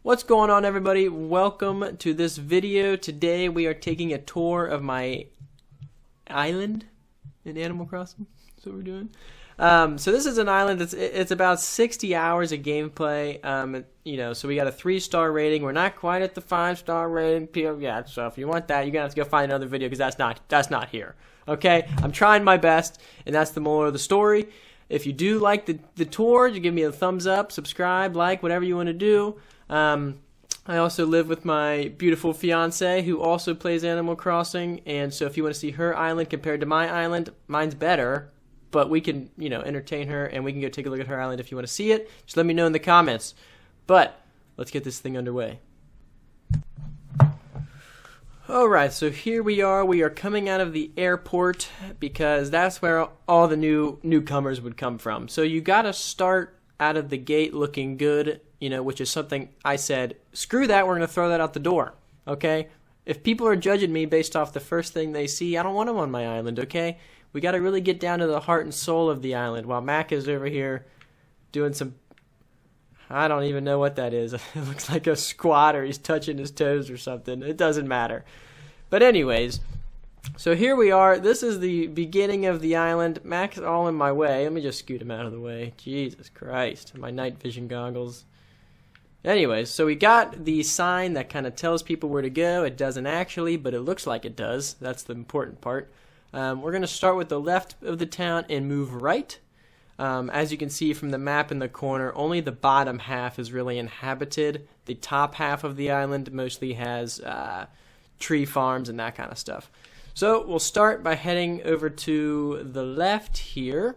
What's going on, everybody? Welcome to this video. Today we are taking a tour of my island in Animal Crossing. That's what we're doing. So this is an island that's it's about 60 hours of gameplay. So we got a 3-star rating. We're not quite at the 5-star rating. Yeah, so if you want that, you're gonna have to go find another video because that's not here. Okay, I'm trying my best, and that's the moral of the story. If you do like the tour, you give me a thumbs up, subscribe, like, whatever you want to do. I also live with my beautiful fiance who also plays Animal Crossing, and so if you want to see her island compared to my island, mine's better, but we can, entertain her, and we can go take a look at her island if you want to see it. Just let me know in the comments. But let's get this thing underway. Alright, so here we are. We are coming out of the airport because that's where all the newcomers would come from. So you gotta start out of the gate looking good, which is something I said, screw that, we're gonna throw that out the door, okay? If people are judging me based off the first thing they see, I don't want them on my island, okay? We gotta really get down to the heart and soul of the island while Mac is over here doing some, I don't even know what that is. It looks like a squat, or he's touching his toes or something. It doesn't matter. But anyways, so here we are. This is the beginning of the island. Mac's all in my way. Let me just scoot him out of the way. Jesus Christ. My night vision goggles. Anyways, so we got the sign that kind of tells people where to go. It doesn't actually, but it looks like it does. That's the important part. We're going to start with the left of the town and move right. As you can see from the map in the corner, only the bottom half is really inhabited. The top half of the island mostly has tree farms and that kind of stuff. So we'll start by heading over to the left here.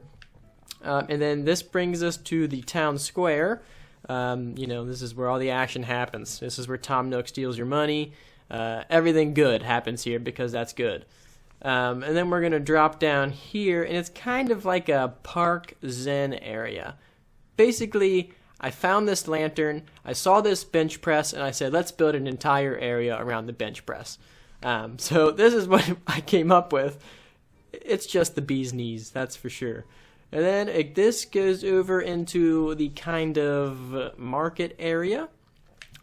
And then this brings us to the town square. This is where all the action happens. This is where Tom Nook steals your money. Everything good happens here because that's good. And then we're going to drop down here, and it's kind of like a park zen area. Basically, I found this lantern, I saw this bench press, and I said, let's build an entire area around the bench press. So this is what I came up with. It's just the bee's knees, that's for sure. And then this goes over into the kind of market area.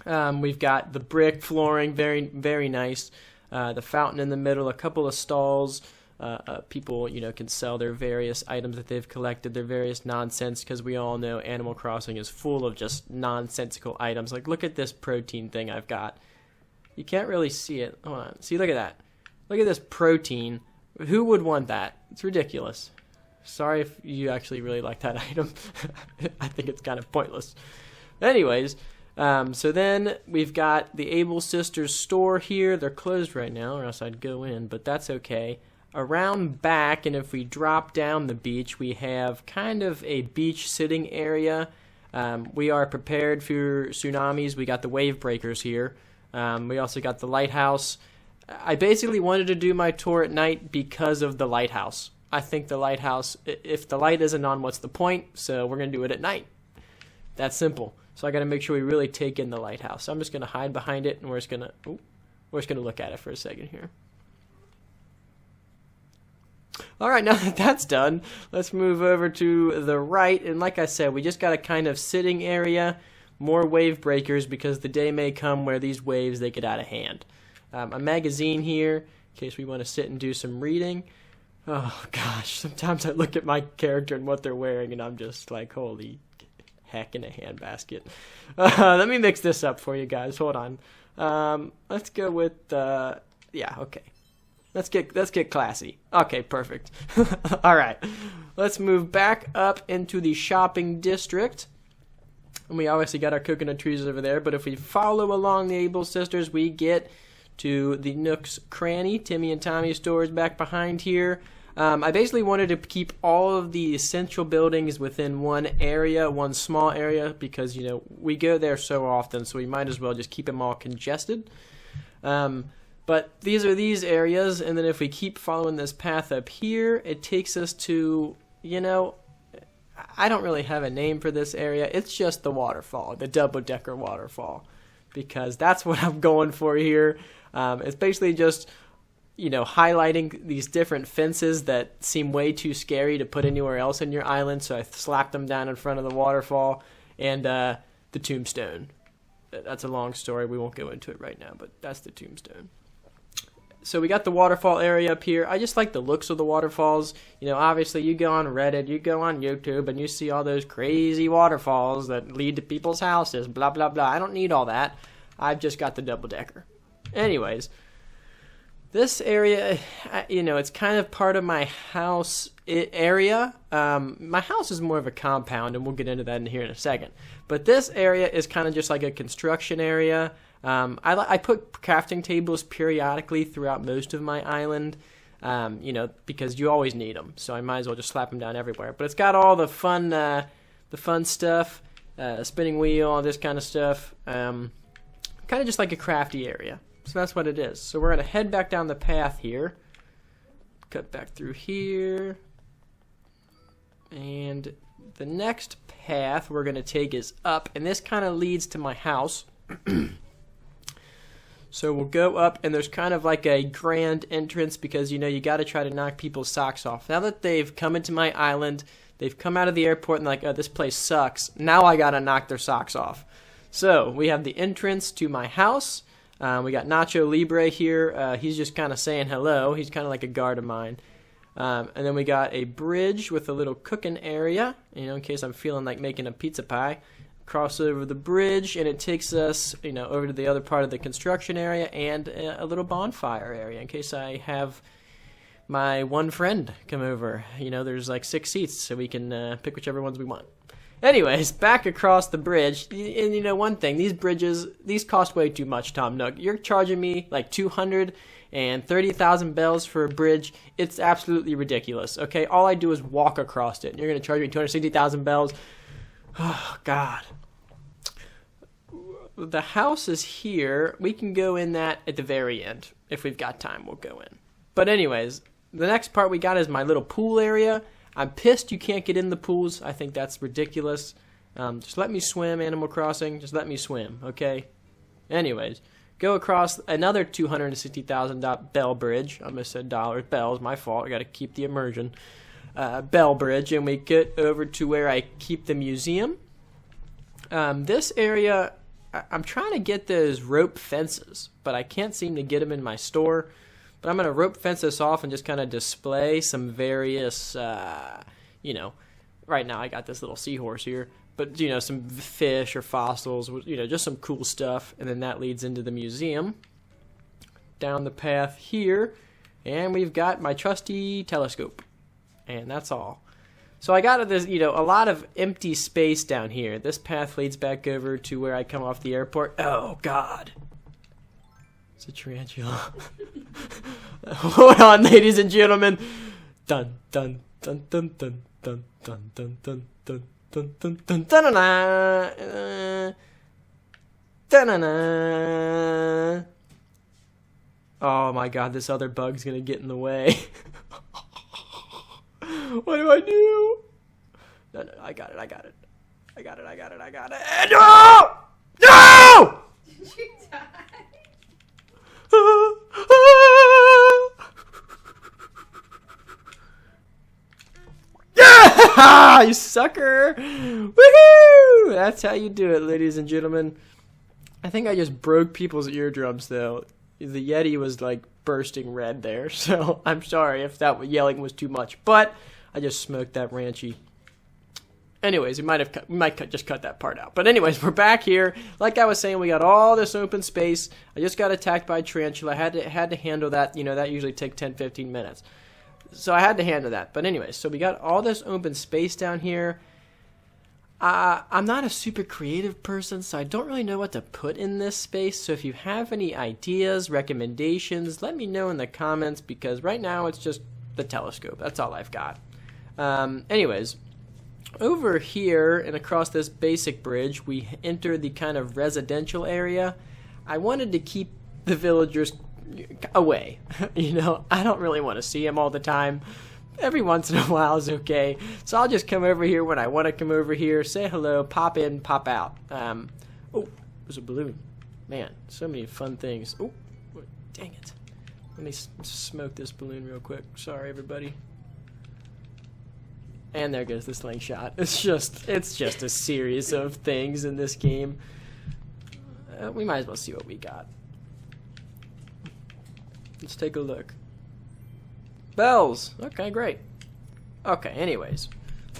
We've got the brick flooring, very, very nice. The fountain in the middle, a couple of stalls. People, can sell their various items that they've collected, their various nonsense, because we all know Animal Crossing is full of just nonsensical items. Like, look at this protein thing I've got. You can't really see it. Hold on. See, look at that. Look at this protein. Who would want that? It's ridiculous. Sorry if you actually really like that item. I think it's kind of pointless. Anyways, so then we've got the Able Sisters store here. They're closed right now, or else I'd go in, but that's okay. Around back, and if we drop down the beach, we have kind of a beach sitting area. We are prepared for tsunamis. We got the wave breakers here. We also got the lighthouse. I basically wanted to do my tour at night because of the lighthouse. I think the lighthouse, if the light isn't on, what's the point? So we're going to do it at night. That's simple. So I got to make sure we really take in the lighthouse. So I'm just going to hide behind it, and we're just going to look at it for a second here. All right, now that that's done, let's move over to the right. And like I said, we just got a kind of sitting area, more wave breakers, because the day may come where these waves, they get out of hand. A magazine here, in case we want to sit and do some reading. Oh, gosh, sometimes I look at my character and what they're wearing, and I'm just like, holy heck in a handbasket. Let me mix this up for you guys. Hold on. Let's go with, yeah, okay. Let's get classy. Okay, perfect. All right. Let's move back up into the shopping district. And we obviously got our coconut trees over there, but if we follow along the Able Sisters, we get to the Nook's Cranny, Timmy and Tommy stores back behind here. I basically wanted to keep all of the essential buildings within one area, one small area, because, we go there so often, so we might as well just keep them all congested. But these are these areas, and then if we keep following this path up here, it takes us to, I don't really have a name for this area. It's just the waterfall, the double-decker waterfall, because that's what I'm going for here. It's basically just, highlighting these different fences that seem way too scary to put anywhere else in your island, so I slapped them down in front of the waterfall and the tombstone. that's a long story. We won't go into it right now, but that's the tombstone. So we got the waterfall area up here. I just like the looks of the waterfalls. You know, obviously you go on Reddit, you go on YouTube, and you see all those crazy waterfalls that lead to people's houses, blah, blah, blah. I don't need all that. I've just got the double-decker. Anyways, this area, you know, it's kind of part of my house area. My house is more of a compound, and we'll get into that in here in a second. But this area is kind of just like a construction area. I put crafting tables periodically throughout most of my island, you know, because you always need them. So I might as well just slap them down everywhere. But it's got all the fun stuff, spinning wheel, all this kind of stuff. Kind of just like a crafty area. So that's what it is. So we're going to head back down the path here. Cut back through here. And the next path we're going to take is up. And this kind of leads to my house. So we'll go up, and there's kind of like a grand entrance because, you know, you got to try to knock people's socks off. Now that they've come into my island, they've come out of the airport and like, oh, this place sucks. Now I got to knock their socks off. So we have the entrance to my house. We got Nacho Libre here. He's just kind of saying hello. He's kind of like a guard of mine. And then we got a bridge with a little cooking area, you know, in case I'm feeling like making a pizza pie. Cross over the bridge, and it takes us, you know, over to the other part of the construction area and a little bonfire area in case I have my one friend come over. You know, there's like 6 seats, so we can pick whichever ones we want. Anyways, back across the bridge, and you know one thing, these bridges, these cost way too much, Tom Nook. You're charging me like 230,000 bells for a bridge. It's absolutely ridiculous, okay? All I do is walk across it, and you're going to charge me 260,000 bells? Oh, God. The house is here. We can go in that at the very end. If we've got time, we'll go in. But anyways, the next part we got is my little pool area. I'm pissed you can't get in the pools. I think that's ridiculous. Just let me swim, Animal Crossing. Just let me swim, okay? Anyways, go across another 260,000 bell bridge. I almost said dollars. Bells, my fault. I got to keep the immersion. Bell bridge, and we get over to where I keep the museum. This area, I'm trying to get those rope fences, but I can't seem to get them in my store. But I'm going to rope fence this off and just kind of display some various, you know, right now I got this little seahorse here, but, you know, some fish or fossils, you know, just some cool stuff. And then that leads into the museum. Down the path here, and we've got my trusty telescope. And that's all. So I got this, you know, a lot of empty space down here. This path leads back over to where I come off the airport. Oh, God. It's a tarantula. Hold on, ladies and gentlemen. Dun, dun, dun, dun, dun, dun, dun, dun, dun, dun, dun, dun, dun, dun, dun, dun, dun. Oh, my God, this other bug's going to get in the way. What do I do? No, I got it. No! No! Did you die? Yeah! You sucker! Woohoo! That's how you do it, ladies and gentlemen. I think I just broke people's eardrums, though. The Yeti was, like, bursting red there, so I'm sorry if that yelling was too much, but I just smoked that Ranchi. Anyways, we might just cut that part out. But anyways, we're back here. Like I was saying, we got all this open space. I just got attacked by a tarantula. I had to handle that. You know, that usually takes 10-15 minutes. So I had to handle that. But anyways, so we got all this open space down here. I'm not a super creative person, so I don't really know what to put in this space. So if you have any ideas, recommendations, let me know in the comments, because right now it's just the telescope. That's all I've got. Anyways, over here and across this basic bridge, we enter the kind of residential area. I wanted to keep the villagers away. You know, I don't really want to see them all the time. Every once in a while is okay. So I'll just come over here when I want to come over here, say hello, pop in, pop out. Oh, there's a balloon. Man, so many fun things. Oh, dang it. Let me smoke this balloon real quick. Sorry, everybody. And there goes the slingshot. It's just a series of things in this game. we might as well see what we got. Let's take a look. Bells. Okay, great. Okay, anyways.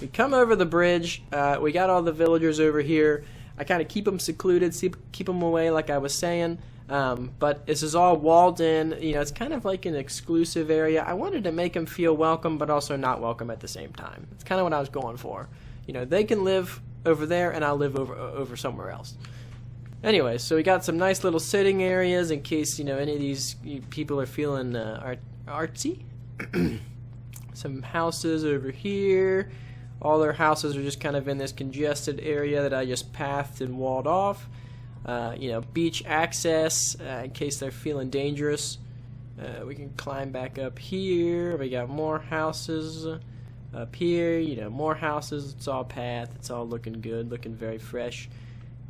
We come over the bridge. We got all the villagers over here. I kind of keep them secluded, keep them away like I was saying. But this is all walled in. You know, it's kind of like an exclusive area. I wanted to make them feel welcome, but also not welcome at the same time. It's kind of what I was going for. You know, they can live over there, and I'll live over somewhere else. Anyway, so we got some nice little sitting areas in case, you know, any of these people are feeling artsy. Some houses over here. All their houses are just kind of in this congested area that I just pathed and walled off. You know, beach access in case they're feeling dangerous. We can climb back up here. We got more houses up here. You know, more houses. It's all path. It's all looking good, looking very fresh.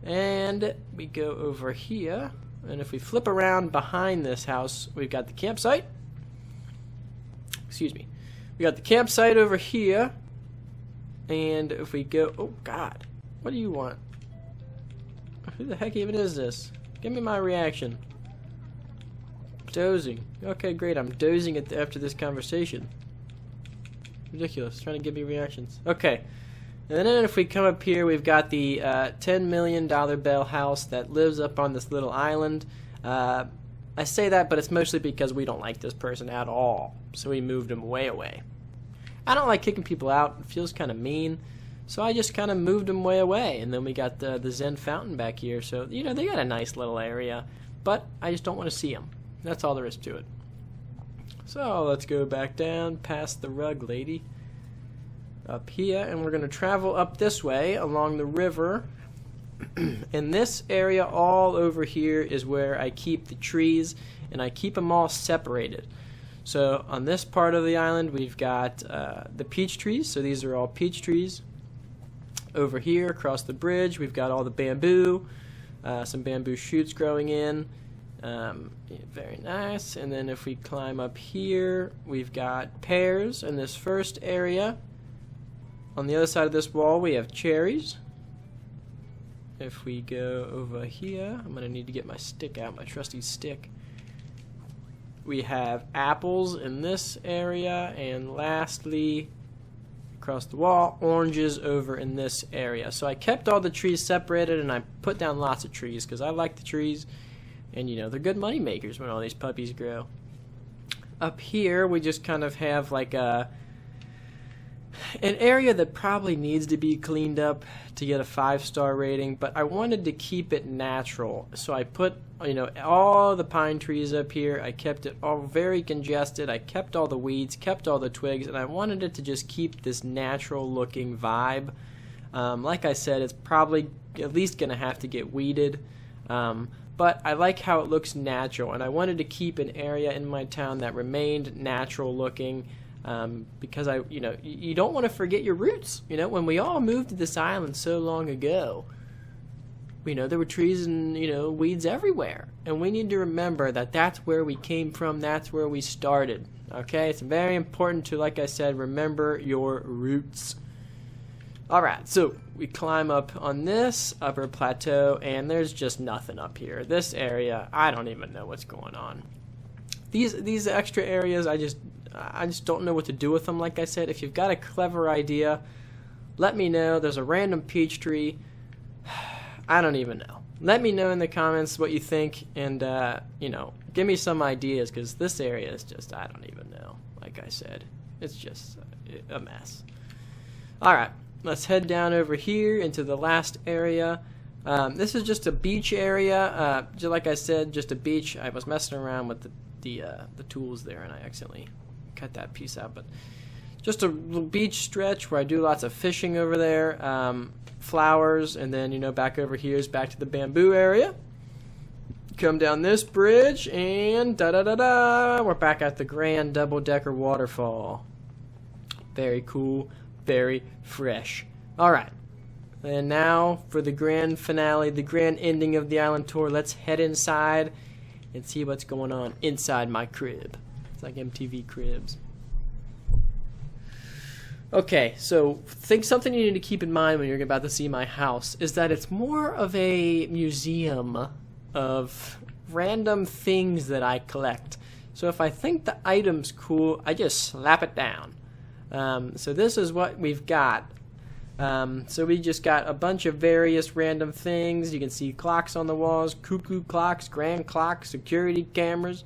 And we go over here. And if we flip around behind this house, we've got the campsite. Excuse me. We got the campsite over here. And if we go... Oh, God. What do you want? Who the heck even is this? Give me my reaction. Dozing. Okay, great. I'm dozing after this conversation. Ridiculous. Trying to give me reactions. Okay. And then if we come up here, we've got the $10 million bell house that lives up on this little island. I say that, but it's mostly because we don't like this person at all. So we moved him way away. I don't like kicking people out. It feels kind of mean. So I just kind of moved them way away. And then we got the Zen fountain back here. So, you know, they got a nice little area. But I just don't want to see them. That's all there is to it. So let's go back down past the rug lady. Up here. And we're going to travel up this way along the river. And this area all over here is where I keep the trees. And I keep them all separated. So on this part of the island, we've got the peach trees. So these are all peach trees. Over here, across the bridge, we've got all the bamboo. Some bamboo shoots growing in. Very nice. And then if we climb up here, we've got pears in this first area. On the other side of this wall, we have cherries. If we go over here, I'm going to need to get my stick out, my trusty stick. We have apples in this area, and lastly, across the wall, oranges over in this area. So I kept all the trees separated, and I put down lots of trees because I like the trees, and you know, they're good money makers when all these puppies grow. Up here, we just kind of have like an area that probably needs to be cleaned up to get a 5-star rating, but I wanted to keep it natural. So I put, you know, all the pine trees up here. I kept it all very congested. I kept all the weeds, kept all the twigs, and I wanted it to just keep this natural looking vibe. Like I said, it's probably at least going to have to get weeded. But I like how it looks natural, and I wanted to keep an area in my town that remained natural looking. Because you don't want to forget your roots. You know, when we all moved to this island so long ago, you know, there were trees and, you know, weeds everywhere. And we need to remember that that's where we came from, that's where we started. Okay? It's very important to, like I said, remember your roots. Alright, so we climb up on this upper plateau, and there's just nothing up here. This area, I don't even know what's going on. These extra areas, I just don't know what to do with them. Like I said, if you've got a clever idea, let me know. There's a random peach tree. I don't even know. Let me know in the comments what you think, and you know, give me some ideas, because this area is just, I don't even know. Like I said, it's just a mess. Alright, let's head down over here into the last area. This is just a beach area. Just like I said, just a beach. I was messing around with the tools there, and I accidentally cut that piece out, but just a little beach stretch where I do lots of fishing over there, flowers, and then, you know, back over here is back to the bamboo area. Come down this bridge, and da-da-da-da, we're back at the grand double-decker waterfall. Very cool, very fresh. Alright, and now for the grand finale, the grand ending of the island tour. Let's head inside and see what's going on inside my crib. It's like MTV Cribs. Okay, so something you need to keep in mind when you're about to see my house is that it's more of a museum of random things that I collect. So if I think the item's cool, I just slap it down. So this is what we've got. So we just got a bunch of various random things. You can see clocks on the walls, cuckoo clocks, grand clocks, security cameras,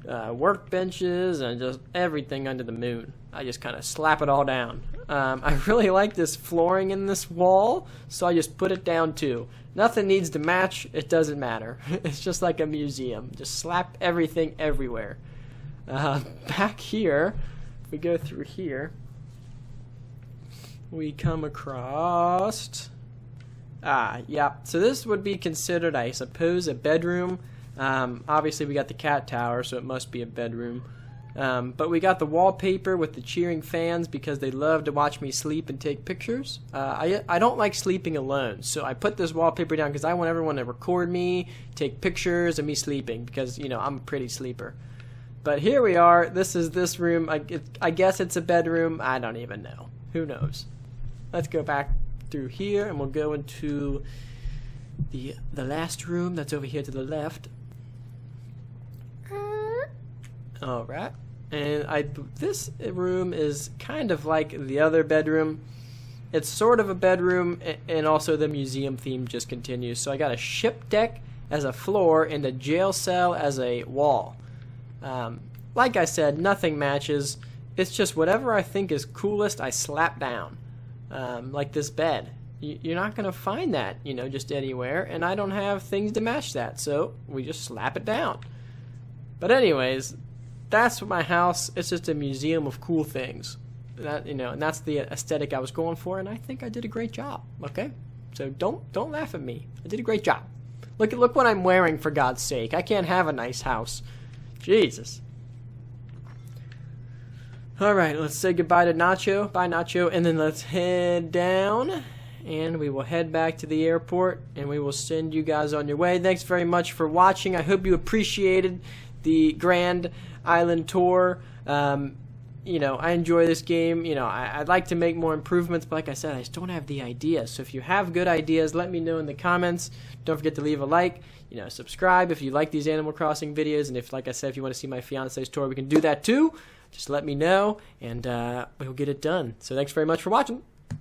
workbenches, and just everything under the moon. I just kind of slap it all down. I really like this flooring in this wall, so I just put it down too. Nothing needs to match. It doesn't matter. It's just like a museum. Just slap everything everywhere. Back here, if we go through here, we come across... yeah. So this would be considered, I suppose, a bedroom. Obviously, we got the cat tower, so it must be a bedroom. But we got the wallpaper with the cheering fans because they love to watch me sleep and take pictures. I don't like sleeping alone, so I put this wallpaper down because I want everyone to record me, take pictures of me sleeping because, you know, I'm a pretty sleeper. But here we are. This is this room. I guess it's a bedroom. I don't even know. Who knows? Let's go back through here, and we'll go into the last room that's over here to the left. All right. And this room is kind of like the other bedroom. It's sort of a bedroom, and also the museum theme just continues. So I got a ship deck as a floor and a jail cell as a wall. Like I said, nothing matches. It's just whatever I think is coolest, I slap down. Like this bed. You're not going to find that, you know, just anywhere, and I don't have things to match that, so we just slap it down. But anyways, that's my house. It's just a museum of cool things. That, you know, and that's the aesthetic I was going for, and I think I did a great job. Okay, so don't laugh at me. I did a great job. Look what I'm wearing, for God's sake. I can't have a nice house. Jesus. All right, let's say goodbye to Nacho. Bye, Nacho, and then let's head down, and we will head back to the airport, and we will send you guys on your way. Thanks very much for watching. I hope you appreciated the Grand Island tour. You know, I enjoy this game. You know, I'd like to make more improvements, but like I said, I just don't have the ideas. So if you have good ideas, let me know in the comments. Don't forget to leave a like. You know, subscribe if you like these Animal Crossing videos, and if, like I said, if you want to see my fiance's tour, we can do that too. Just let me know, and we'll get it done. So thanks very much for watching.